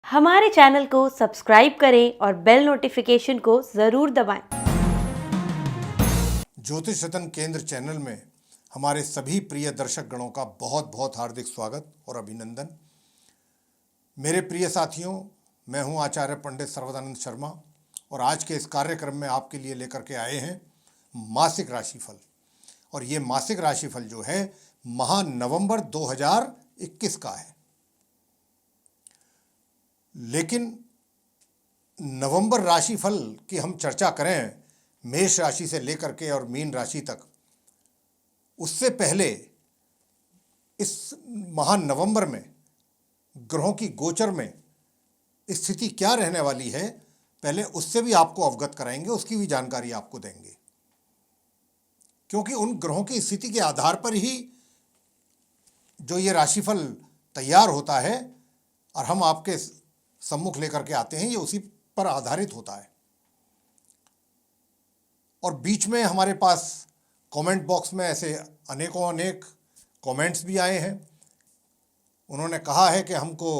हमारे चैनल को सब्सक्राइब करें और बेल नोटिफिकेशन को ज़रूर दबाएं। ज्योतिष रतन केंद्र चैनल में हमारे सभी प्रिय दर्शक गणों का बहुत बहुत हार्दिक स्वागत और अभिनंदन। मेरे प्रिय साथियों, मैं हूं आचार्य पंडित सर्वदानंद शर्मा और आज के इस कार्यक्रम में आपके लिए लेकर के आए हैं मासिक राशिफल। और ये मासिक राशिफल जो है माह नवंबर 2021 का है। लेकिन नवंबर राशिफल की हम चर्चा करें मेष राशि से लेकर के और मीन राशि तक, उससे पहले इस माह नवंबर में ग्रहों की गोचर में स्थिति क्या रहने वाली है, पहले उससे भी आपको अवगत कराएंगे, उसकी भी जानकारी आपको देंगे। क्योंकि उन ग्रहों की स्थिति के आधार पर ही जो ये राशिफल तैयार होता है और हम आपके सम्मुख लेकर के आते हैं, ये उसी पर आधारित होता है। और बीच में हमारे पास कमेंट बॉक्स में ऐसे अनेक कमेंट्स भी आए हैं। उन्होंने कहा है कि हमको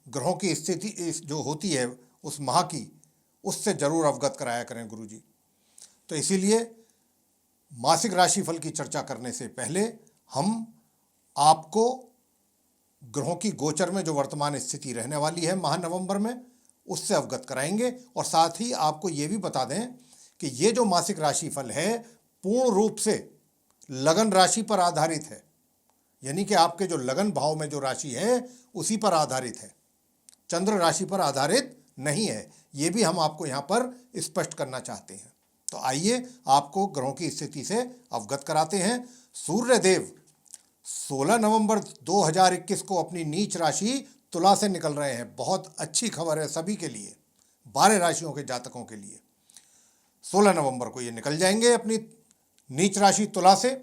ग्रहों की स्थिति जो होती है उस माह की, उससे ज़रूर अवगत कराया करें गुरुजी। तो इसीलिए मासिक राशिफल की चर्चा करने से पहले हम आपको ग्रहों की गोचर में जो वर्तमान स्थिति रहने वाली है माह नवंबर में, उससे अवगत कराएंगे। और साथ ही आपको ये भी बता दें कि ये जो मासिक राशिफल है पूर्ण रूप से लगन राशि पर आधारित है, यानी कि आपके जो लगन भाव में जो राशि है उसी पर आधारित है, चंद्र राशि पर आधारित नहीं है। ये भी हम आपको यहाँ पर स्पष्ट करना चाहते हैं। तो आइए आपको ग्रहों की स्थिति से अवगत कराते हैं। सूर्यदेव 16 नवंबर 2021 को अपनी नीच राशि तुला से निकल रहे हैं। बहुत अच्छी खबर है सभी के लिए, 12 राशियों के जातकों के लिए। 16 नवंबर को ये निकल जाएंगे अपनी नीच राशि तुला से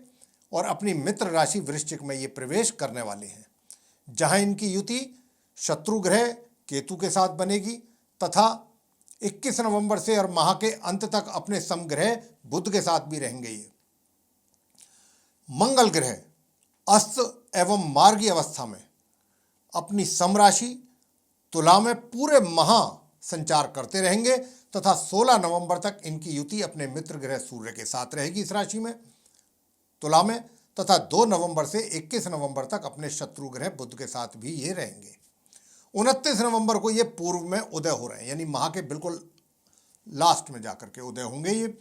और अपनी मित्र राशि वृश्चिक में ये प्रवेश करने वाले हैं, जहां इनकी युति शत्रु ग्रह केतु के साथ बनेगी तथा 21 नवंबर से और माह के अंत तक अपने समग्रह बुध के साथ भी रहेंगे। ये मंगल ग्रह अस्त एवं मार्गी अवस्था में अपनी समराशि तुला में पूरे माह संचार करते रहेंगे तथा 16 नवंबर तक इनकी युति अपने मित्र ग्रह सूर्य के साथ रहेगी इस राशि में तुला में, तथा 2 नवंबर से 21 नवंबर तक अपने शत्रु ग्रह बुध के साथ भी ये रहेंगे। 29 नवंबर को ये पूर्व में उदय हो रहे हैं, यानी माह के बिल्कुल लास्ट में जाकर के उदय होंगे। ये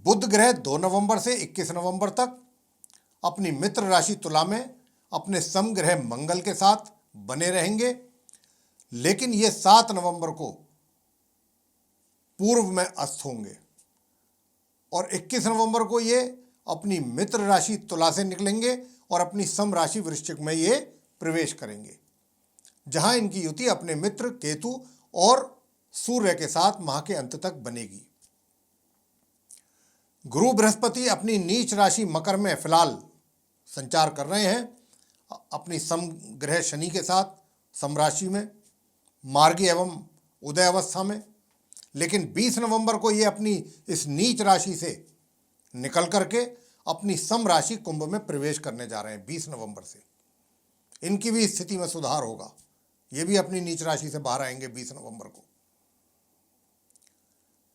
बुध ग्रह 2 नवंबर से 21 नवंबर तक अपनी मित्र राशि तुला में अपने समग्रह मंगल के साथ बने रहेंगे, लेकिन ये 7 नवंबर को पूर्व में अस्त होंगे और 21 नवंबर को ये अपनी मित्र राशि तुला से निकलेंगे और अपनी सम राशि वृश्चिक में ये प्रवेश करेंगे, जहां इनकी युति अपने मित्र केतु और सूर्य के साथ माह के अंत तक बनेगी। गुरु बृहस्पति अपनी नीच राशि मकर में फिलहाल संचार कर रहे हैं अपनी समग्रह शनि के साथ समराशि में मार्गी एवं उदय अवस्था में, लेकिन 20 नवंबर को ये अपनी इस नीच राशि से निकल करके अपनी सम राशि कुंभ में प्रवेश करने जा रहे हैं। 20 नवंबर से इनकी भी स्थिति में सुधार होगा, ये भी अपनी नीच राशि से बाहर आएंगे 20 नवंबर को,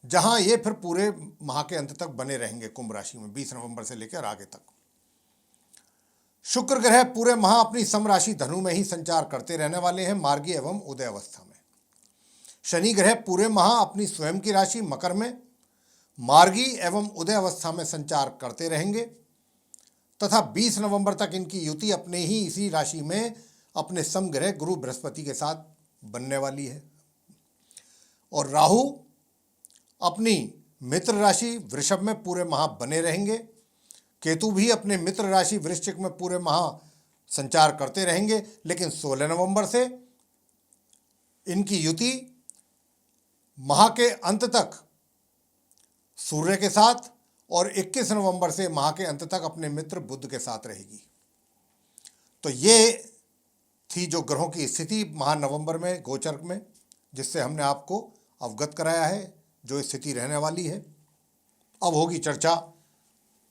जहां ये फिर पूरे माह के अंत तक बने रहेंगे कुंभ राशि में 20 नवंबर से लेकर आगे तक। शुक्र ग्रह पूरे माह अपनी सम राशि धनु में ही संचार करते रहने वाले हैं मार्गी एवं उदय अवस्था में। शनि ग्रह पूरे माह अपनी स्वयं की राशि मकर में मार्गी एवं उदय अवस्था में संचार करते रहेंगे तथा 20 नवंबर तक इनकी युति अपने ही इसी राशि में अपने समग्रह गुरु बृहस्पति के साथ बनने वाली है। और राहु अपनी मित्र राशि वृषभ में पूरे माह बने रहेंगे, केतु भी अपने मित्र राशि वृश्चिक में पूरे माह संचार करते रहेंगे, लेकिन 16 नवंबर से इनकी युति माह के अंत तक सूर्य के साथ और 21 नवंबर से माह के अंत तक अपने मित्र बुध के साथ रहेगी। तो ये थी जो ग्रहों की स्थिति माह नवंबर में गोचर में, जिससे हमने आपको अवगत कराया है जो स्थिति रहने वाली है। अब होगी चर्चा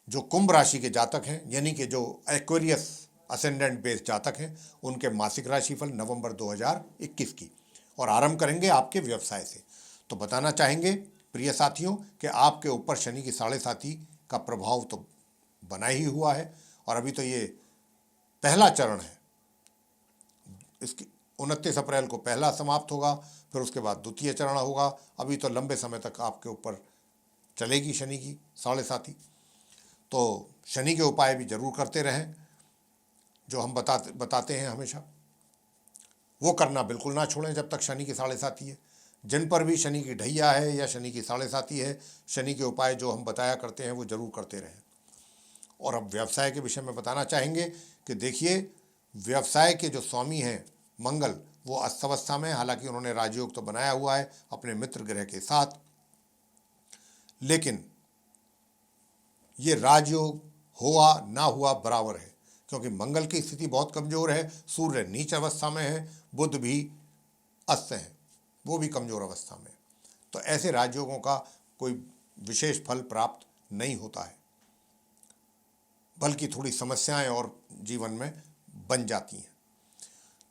जो कुंभ राशि के जातक हैं, यानी कि जो एक्वेरियस असेंडेंट बेस्ड जातक हैं, उनके मासिक राशिफल नवंबर 2021 की। और आरंभ करेंगे आपके व्यवसाय से। तो बताना चाहेंगे प्रिय साथियों कि आपके ऊपर शनि की 7.5 का प्रभाव तो बना ही हुआ है, और अभी तो ये पहला चरण है। इसकी 29 अप्रैल को पहला समाप्त होगा, फिर उसके बाद द्वितीय चरण होगा। अभी तो लंबे समय तक आपके ऊपर चलेगी शनि की 7.5। तो शनि के उपाय भी जरूर करते रहें, जो हम बताते हैं हमेशा, वो करना बिल्कुल ना छोड़ें जब तक शनि की 7.5 है। जिन पर भी शनि की ढैया है या शनि की 7.5 है, शनि के उपाय जो हम बताया करते हैं वो जरूर करते रहें। और अब व्यवसाय के विषय में बताना चाहेंगे कि देखिए, व्यवसाय के जो स्वामी हैं मंगल, वो अस्तवस्था में, हालांकि उन्होंने राजयोग तो बनाया हुआ है अपने मित्र ग्रह के साथ, लेकिन ये राजयोग हुआ ना हुआ बराबर है, क्योंकि मंगल की स्थिति बहुत कमजोर है, सूर्य नीच अवस्था में है, बुध भी अस्त है, वो भी कमजोर अवस्था में। तो ऐसे राजयोगों का कोई विशेष फल प्राप्त नहीं होता है, बल्कि थोड़ी समस्याएं और जीवन में बन जाती हैं।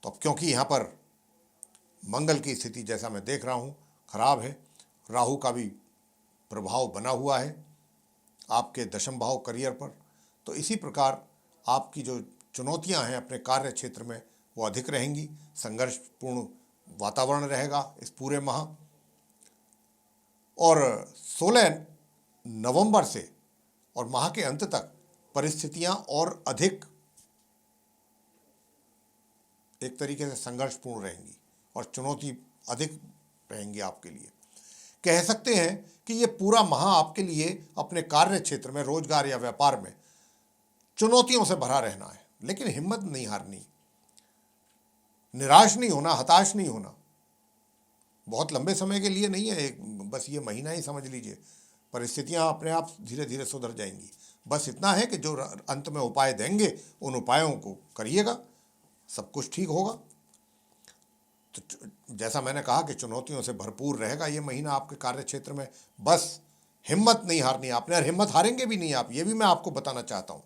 तो अब क्योंकि यहाँ पर मंगल की स्थिति जैसा मैं देख रहा हूँ खराब है, राहु का भी प्रभाव बना हुआ है आपके दशम भाव करियर पर, तो इसी प्रकार आपकी जो चुनौतियां हैं अपने कार्य क्षेत्र में वो अधिक रहेंगी। संघर्षपूर्ण वातावरण रहेगा इस पूरे माह, और 16 नवंबर से और माह के अंत तक परिस्थितियां और अधिक एक तरीके से संघर्षपूर्ण रहेंगी और चुनौती अधिक रहेंगी आपके लिए। कह सकते हैं कि ये पूरा माह आपके लिए अपने कार्य क्षेत्र में, रोजगार या व्यापार में चुनौतियों से भरा रहना है, लेकिन हिम्मत नहीं हारनी, निराश नहीं होना, हताश नहीं होना। बहुत लंबे समय के लिए नहीं है, बस ये महीना ही समझ लीजिए। परिस्थितियां अपने आप धीरे धीरे सुधर जाएंगी। बस इतना है कि जो अंत में उपाय देंगे उन उपायों को करिएगा, सब कुछ ठीक होगा। तो जैसा मैंने कहा कि चुनौतियों से भरपूर रहेगा ये महीना आपके कार्य क्षेत्र में। बस हिम्मत नहीं हारनी आपने, और हिम्मत हारेंगे भी नहीं आप, ये भी मैं आपको बताना चाहता हूं।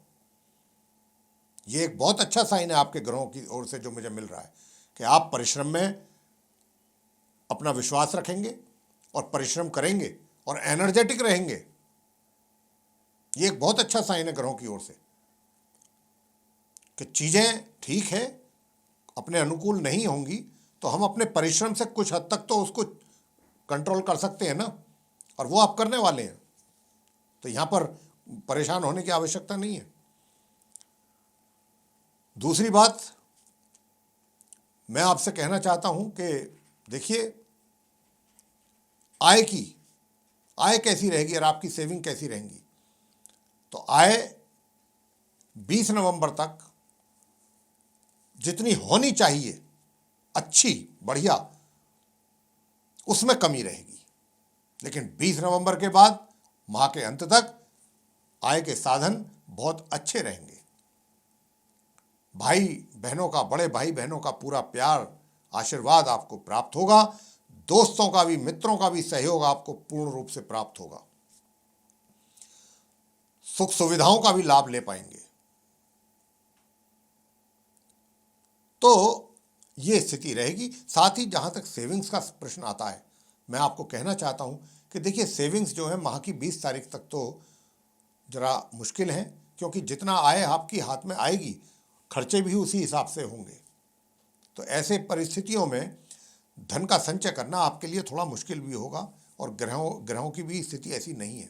ये एक बहुत अच्छा साइन है आपके ग्रहों की ओर से जो मुझे मिल रहा है कि आप परिश्रम में अपना विश्वास रखेंगे और परिश्रम करेंगे और एनर्जेटिक रहेंगे। ये एक बहुत अच्छा साइन है ग्रहों की ओर से कि चीजें ठीक है, अपने अनुकूल नहीं होंगी तो हम अपने परिश्रम से कुछ हद तक तो उसको कंट्रोल कर सकते हैं ना, और वो आप करने वाले हैं। तो यहां पर परेशान होने की आवश्यकता नहीं है। दूसरी बात मैं आपसे कहना चाहता हूं कि देखिए, आय कैसी रहेगी और आपकी सेविंग कैसी रहेंगी। तो आय 20 नवंबर तक जितनी होनी चाहिए अच्छी बढ़िया, उसमें कमी रहेगी, लेकिन 20 नवंबर के बाद माह के अंत तक आय के साधन बहुत अच्छे रहेंगे। भाई बहनों का, बड़े भाई बहनों का पूरा प्यार, आशीर्वाद आपको प्राप्त होगा। दोस्तों का भी, मित्रों का भी सहयोग आपको पूर्ण रूप से प्राप्त होगा। सुख सुविधाओं का भी लाभ ले पाएंगे। तो ये स्थिति रहेगी। साथ ही जहां तक सेविंग्स का प्रश्न आता है, मैं आपको कहना चाहता हूं कि देखिए, सेविंग्स जो है माह की 20 तारीख तक तो जरा मुश्किल है, क्योंकि जितना आय आपकी हाथ में आएगी खर्चे भी उसी हिसाब से होंगे। तो ऐसे परिस्थितियों में धन का संचय करना आपके लिए थोड़ा मुश्किल भी होगा, और ग्रहों की भी स्थिति ऐसी नहीं है।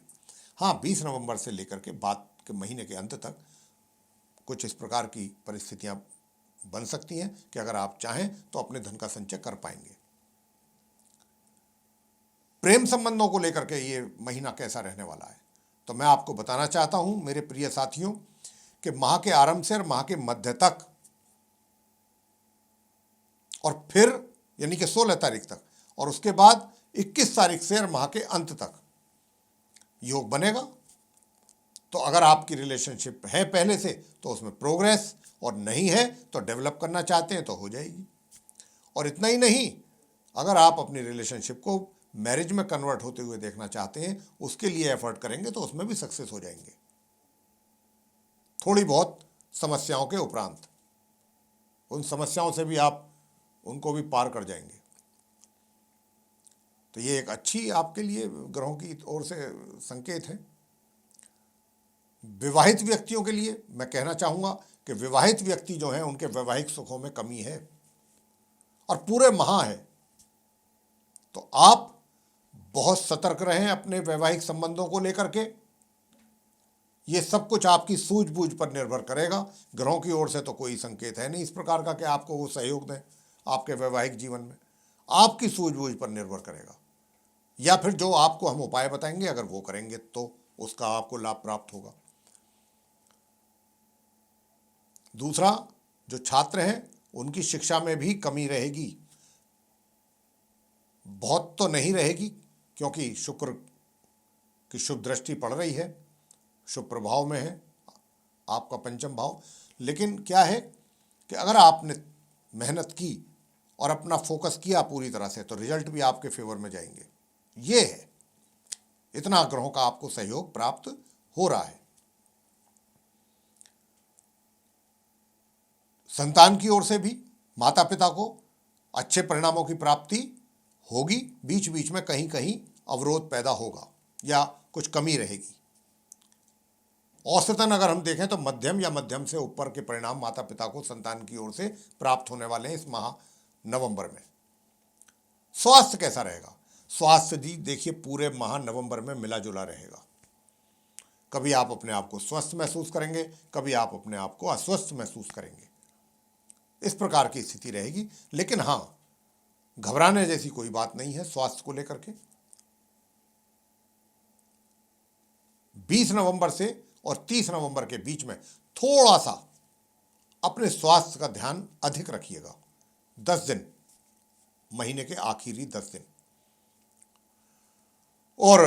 हाँ, 20 नवंबर से लेकर के बाद के महीने के अंत तक कुछ इस प्रकार की परिस्थितियां बन सकती हैं कि अगर आप चाहें तो अपने धन का संचय कर पाएंगे। प्रेम संबंधों को लेकर के ये महीना कैसा रहने वाला है, तो मैं आपको बताना चाहता हूं मेरे प्रिय साथियों कि माह के आरंभ से और माह के मध्य तक, और फिर यानी कि 16 तारीख तक, और उसके बाद 21 तारीख से और माह के अंत तक योग बनेगा। तो अगर आपकी रिलेशनशिप है पहले से तो उसमें प्रोग्रेस, और नहीं है तो डेवलप करना चाहते हैं तो हो जाएगी। और इतना ही नहीं, अगर आप अपनी रिलेशनशिप को मैरिज में कन्वर्ट होते हुए देखना चाहते हैं, उसके लिए एफर्ट करेंगे तो उसमें भी सक्सेस हो जाएंगे, थोड़ी बहुत समस्याओं के उपरांत। उन समस्याओं से भी आप उनको भी पार कर जाएंगे। तो ये एक अच्छी आपके लिए ग्रहों की ओर से संकेत है। विवाहित व्यक्तियों के लिए मैं कहना चाहूँगा कि विवाहित व्यक्ति जो हैं उनके वैवाहिक सुखों में कमी है और पूरे माह है, तो आप बहुत सतर्क रहें अपने वैवाहिक संबंधों को लेकर के। ये सब कुछ आपकी सूझबूझ पर निर्भर करेगा। ग्रहों की ओर से तो कोई संकेत है नहीं इस प्रकार का कि आपको वो सहयोग दें आपके वैवाहिक जीवन में, आपकी सूझबूझ पर निर्भर करेगा, या फिर जो आपको हम उपाय बताएंगे अगर वो करेंगे तो उसका आपको लाभ प्राप्त होगा। दूसरा, जो छात्र हैं उनकी शिक्षा में भी कमी रहेगी, बहुत तो नहीं रहेगी क्योंकि शुक्र की शुभ दृष्टि पड़ रही है, शुभ प्रभाव में है आपका पंचम भाव। लेकिन क्या है कि अगर आपने मेहनत की और अपना फोकस किया पूरी तरह से तो रिजल्ट भी आपके फेवर में जाएंगे। ये है, इतना ग्रहों का आपको सहयोग प्राप्त हो रहा है। संतान की ओर से भी माता पिता को अच्छे परिणामों की प्राप्ति होगी, बीच बीच में कहीं कहीं अवरोध पैदा होगा या कुछ कमी रहेगी। औसतन अगर हम देखें तो मध्यम या मध्यम से ऊपर के परिणाम माता पिता को संतान की ओर से प्राप्त होने वाले हैं इस माह नवंबर में। स्वास्थ्य कैसा रहेगा? स्वास्थ्य जी देखिए पूरे माह नवंबर में मिला जुला रहेगा। कभी आप अपने आप को स्वस्थ महसूस करेंगे, कभी आप अपने आप को अस्वस्थ महसूस करेंगे, इस प्रकार की स्थिति रहेगी। लेकिन हाँ, घबराने जैसी कोई बात नहीं है स्वास्थ्य को लेकर के। 20 नवंबर से और 30 नवंबर के बीच में थोड़ा सा अपने स्वास्थ्य का ध्यान अधिक रखिएगा। 10 दिन, महीने के आखिरी 10 दिन। और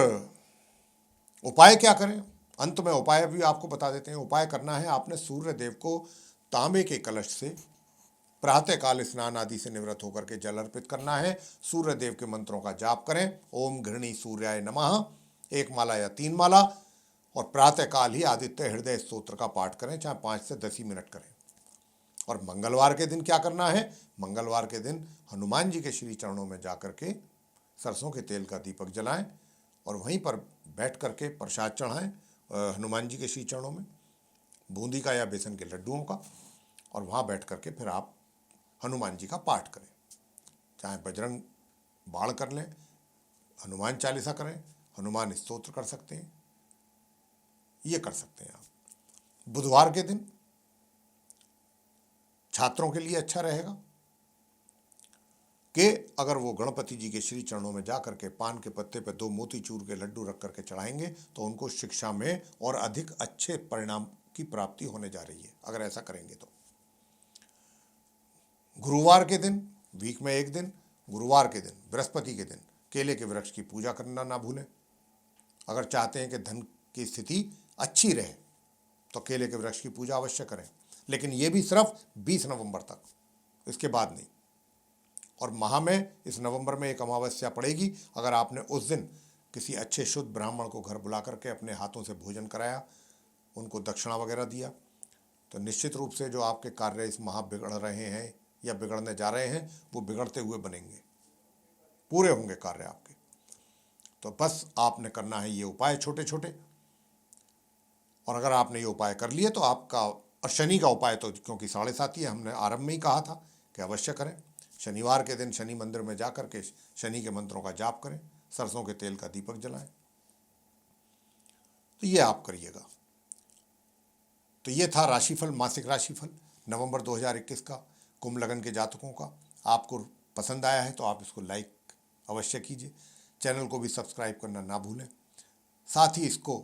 उपाय क्या करें? अंत में उपाय भी आपको बता देते हैं। उपाय करना है आपने सूर्य देव को तांबे के कलश से प्रातःकाल स्नान आदि से निवृत्त होकर के जल अर्पित करना है। सूर्य देव के मंत्रों का जाप करें। ओम घृणी सूर्याय नमः 1 माला या 3 माला, और प्रातःकाल ही आदित्य हृदय स्तोत्र का पाठ करें, चाहे 5 से 10 ही मिनट करें। और मंगलवार के दिन क्या करना है? मंगलवार के दिन हनुमान जी के श्री चरणों में जाकर के सरसों के तेल का दीपक जलाएं और वहीं पर बैठ करके प्रसाद चढ़ाएं हनुमान जी के श्री चरणों में, बूंदी का या बेसन के लड्डुओं का, और वहाँ बैठ करके फिर आप हनुमान जी का पाठ करें, चाहे बजरंग बाण कर लें, हनुमान चालीसा करें, हनुमान स्तोत्र कर सकते हैं, ये कर सकते हैं आप। बुधवार के दिन छात्रों के लिए अच्छा रहेगा कि अगर वो गणपति जी के श्री चरणों में जाकर के पान के पत्ते पर 2 मोतीचूर के लड्डू रख करके चढ़ाएंगे तो उनको शिक्षा में और अधिक अच्छे परिणाम की प्राप्ति होने जा रही है अगर ऐसा करेंगे तो। गुरुवार के दिन, वीक में एक दिन, गुरुवार के दिन, बृहस्पति के दिन केले के वृक्ष की पूजा करना ना भूलें। अगर चाहते हैं कि धन की स्थिति अच्छी रहे तो केले के वृक्ष की पूजा अवश्य करें, लेकिन ये भी सिर्फ 20 नवंबर तक, इसके बाद नहीं। और माह में इस नवंबर में एक अमावस्या पड़ेगी। अगर आपने उस दिन किसी अच्छे शुद्ध ब्राह्मण को घर बुला करके अपने हाथों से भोजन कराया, उनको दक्षिणा वगैरह दिया, तो निश्चित रूप से जो आपके कार्य इस माह बिगड़ रहे हैं या बिगड़ने जा रहे हैं वो बिगड़ते हुए बनेंगे, पूरे होंगे कार्य आपके। तो बस आपने करना है ये उपाय छोटे छोटे, और अगर आपने ये उपाय कर लिए तो आपका, और शनि का उपाय तो क्योंकि 7.5 ही है, हमने आरंभ में ही कहा था कि अवश्य करें। शनिवार के दिन शनि मंदिर में जाकर के शनि के मंत्रों का जाप करें, सरसों के तेल का दीपक जलाएं, तो ये आप करिएगा। तो ये था राशिफल, मासिक राशिफल नवंबर 2021 का कुंभ लगन के जातकों का। आपको पसंद आया है तो आप इसको लाइक अवश्य कीजिए, चैनल को भी सब्सक्राइब करना ना भूलें, साथ ही इसको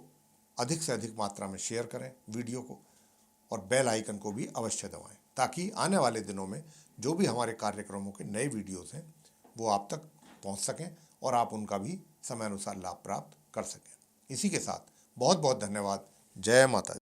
अधिक से अधिक मात्रा में शेयर करें वीडियो को, और बेल आइकन को भी अवश्य दबाएं ताकि आने वाले दिनों में जो भी हमारे कार्यक्रमों के नए वीडियोस हैं वो आप तक पहुंच सकें और आप उनका भी समय अनुसार लाभ प्राप्त कर सकें। इसी के साथ बहुत बहुत धन्यवाद। जय माता दी।